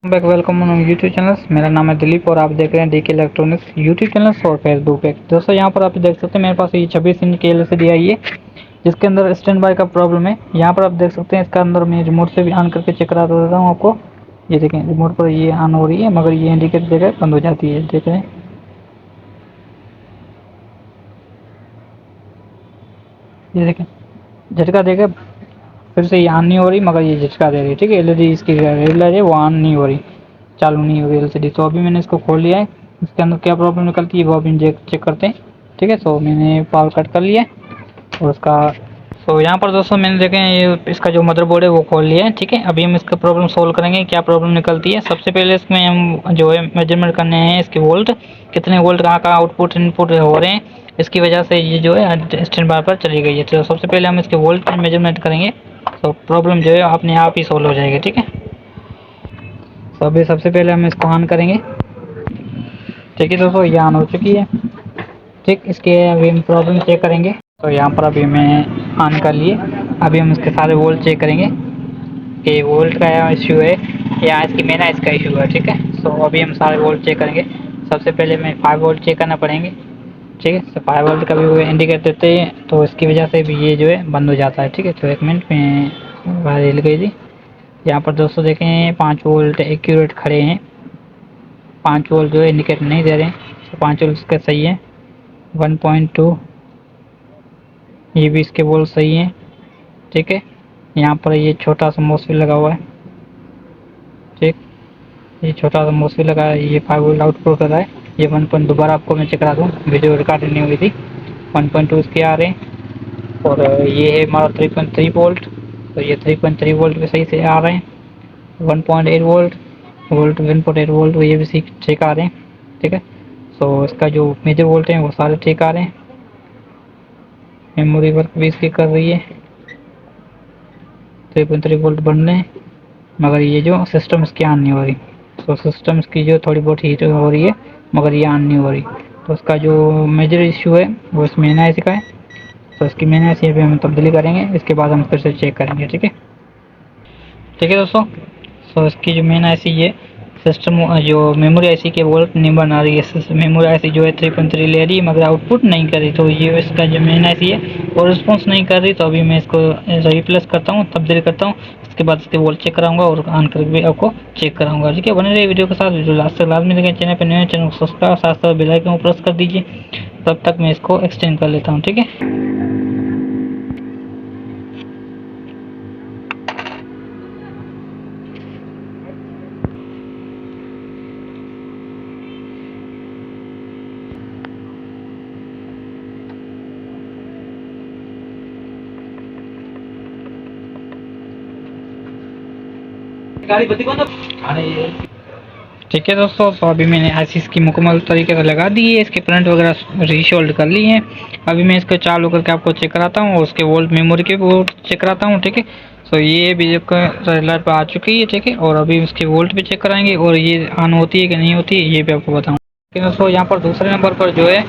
Back welcome on YouTube channel. मेरा नाम है दिलीप और आप देख रहे हैं डीके इलेक्ट्रॉनिक्स यूट्यूब चैनल और फेसबुक पे। दोस्तों यहाँ पर आप देख सकते हैं मेरे पास ये 26 इंच की एलसीडी आई है जिसके अंदर स्टैंड बाय का प्रॉब्लम है। यहाँ पर आप देख सकते हैं इसका अंदर मैं रिमोट से भी ऑन करके चेक करा देता हूँ आपको। ये देखें रिमोट पर ये ऑन हो रही है मगर ये इंडिकेट देकर बंद हो जाती है। देख रहे हैं, ये देखें झटका देकर फिर से ये ऑन नहीं हो रही मगर ये झटका दे रही है। ठीक है, एलईडी इसकी रेड लाइट है वो ऑन नहीं हो रही, चालू नहीं हो रही एलसीडी। तो अभी मैंने इसको खोल लिया है, इसके अंदर क्या प्रॉब्लम निकलती है वो अभी चेक करते हैं। ठीक है, तो मैंने पावर कट कर लिया है और उसका तो यहाँ पर दोस्तों मैंने देखे ये इसका जो मदरबोर्ड है वो खोल लिया है। ठीक है, अभी हम इसका प्रॉब्लम सोल्व करेंगे, क्या प्रॉब्लम निकलती है। सबसे पहले इसमें हम जो है मेजरमेंट करने हैं इसके वोल्ट, कितने वोल्ट कहाँ का आउटपुट इनपुट हो रहे हैं, इसकी वजह से ये जो है स्टैंड बार पर चली गई है। तो सबसे पहले हम इसके वोल्ट मेजरमेंट करेंगे तो प्रॉब्लम जो है अपने आप ही सोल्व हो जाएगी। ठीक है, तो अभी सबसे पहले हम इसको ऑन करेंगे। ठीक है दोस्तों, ये ऑन हो चुकी है। ठीक, इसके अभी हम प्रॉब्लम चेक करेंगे। तो यहाँ पर अभी मैं ऑन कर लिए, अभी हम इसके सारे वोल्ट चेक करेंगे कि वोल्ट का इश्यू है या इसकी मेरा इसका इशू है। ठीक है, तो अभी हम सारे वोल्ट चेक करेंगे। सबसे पहले मैं 5 वोल्ट चेक करना पड़ेंगे। ठीक है, तो 5 वोल्ट का भी वो इंडिकेट देते हैं तो इसकी वजह से भी ये जो है बंद हो जाता है। ठीक है, तो 1 मिनट में बाहर हिल गई थी। यहाँ पर दोस्तों देखें 5 वोल्ट एक्यूरेट खड़े हैं, 5 वोल्ट जो है इंडिकेट नहीं दे रहे हैं, तो 5 वोल्ट इसका सही है। 1.2 ये भी इसके वोल्ट सही है। ठीक है, यहाँ पर ये छोटा सा मॉस भी लगा हुआ है। ठीक, ये छोटा सा मॉस भी लगा है, ये 5 वोल्ट आउटपुट कर रहा है। ये 1. दोबारा आपको मैं चेक करा दूँ, वीडियो रिकॉर्ड नहीं हुई थी। 1.2 इसके आ रहे हैं और ये है हमारा 3.3 वोल्ट, तो ये 3.3 वोल्ट भी सही से आ रहे हैं। 1.8 वोल्ट 1.8 वोल्ट ये भी ठीक आ रहे हैं। ठीक है, तो इसका जो मेजर वोल्ट है वो सारे ठीक आ रहे हैं। मेमोरी वर्क भी इसकी कर रही है, 3.3 वोल्ट बन रहे हैं मगर ये जो सिस्टम इसकी ऑन नहीं हो रही। तो सिस्टम इसकी जो थोड़ी बहुत हीट हो रही है मगर ये ऑन नहीं हो रही। तो इसका जो मेजर इशू है वो इस मेन आईसी का है। तो इसकी मेन आईसी पे हम तब्दीली करेंगे, इसके बाद हम फिर से चेक करेंगे। ठीक है, ठीक है दोस्तों, तो इसकी जो मेन आईसी है सिस्टम जो मेमोरी आईसी के वोल्ट नहीं बना रही है। मेमोरी आईसी जो है 3.3 ले रही है मगर आउटपुट नहीं कर रही। तो ये इसका जो मेन आईसी है वो रिस्पॉन्स नहीं कर रही। तो अभी मैं इसको रिप्लेस करता हूँ, तब्दील करता हूँ, इसके बाद इसके वोल्ट चेक कराऊंगा और ऑन करके भी आपको चेक कराऊंगा। ठीक है, बने रहिए वीडियो के साथ, वीडियो लास्ट तक लाजमी देखें। चैनल पर नए चैनल को सब्सक्राइब साथ साथ बेल आइकन को प्रेस कर दीजिए। तब तक मैं इसको एक्सटेंड कर लेता हूँ। ठीक है, ठीक है दोस्तों, तो अभी मैंने आईसी की मुकम्मल तरीके से लगा दी है, इसके प्रिंट वगैरह रीशोल्ड कर ली है। अभी मैं इसको चालू करके आपको चेक कराता हूँ और उसके वोल्ट मेमोरी के वोल्ट चेक कराता हूँ। ठीक है, तो ये भी रेड लाइट पर आ चुकी है। ठीक है, और अभी उसके वोल्ट भी चेक कराएंगे और ये ऑन होती है कि नहीं होती है ये भी आपको बताऊँ। दोस्तों यहाँ पर दूसरे नंबर पर जो है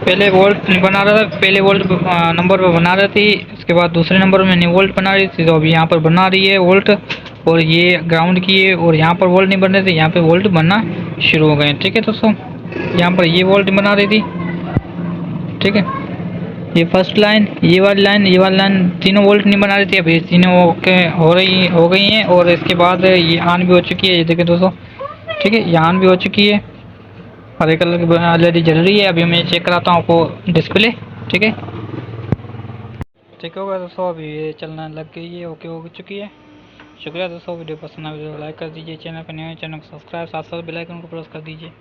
पहले वोल्ट बना रहा था, पहले वोल्ट नंबर पर बना रही थी, उसके बाद दूसरे नंबर में नहीं वोल्ट बना रही थी। तो अभी यहाँ पर बना रही है वोल्ट और ये ग्राउंड की है और यहाँ पर वोल्ट नहीं बन रहे थे, यहाँ पे वोल्ट बनना शुरू हो गए। ठीक है दोस्तों, यहाँ पर ये वोल्ट बना रही थी। ठीक है, ये फर्स्ट लाइन, ये वाली लाइन, ये वाली लाइन तीनों वोल्ट नहीं बना रही थी, अभी तीनों ओके हो गई हैं और इसके बाद ये ऑन भी हो चुकी है। ये देखिए दोस्तों, ठीक है, ये ऑन भी हो चुकी है, हरे कलर की एलईडी जल रही है। अभी मैं चेक कराता हूँ आपको डिस्प्ले। ठीक है, ठीक होगा दोस्तों, अभी ये चलना लग गई है, ओके हो चुकी है। शुक्रिया दोस्तों, वीडियो पसंद आए वीडियो लाइक कर दीजिए, चैनल पर नए चैनल को सब्सक्राइब साथ साथ बेल आइकन को प्रेस कर दीजिए।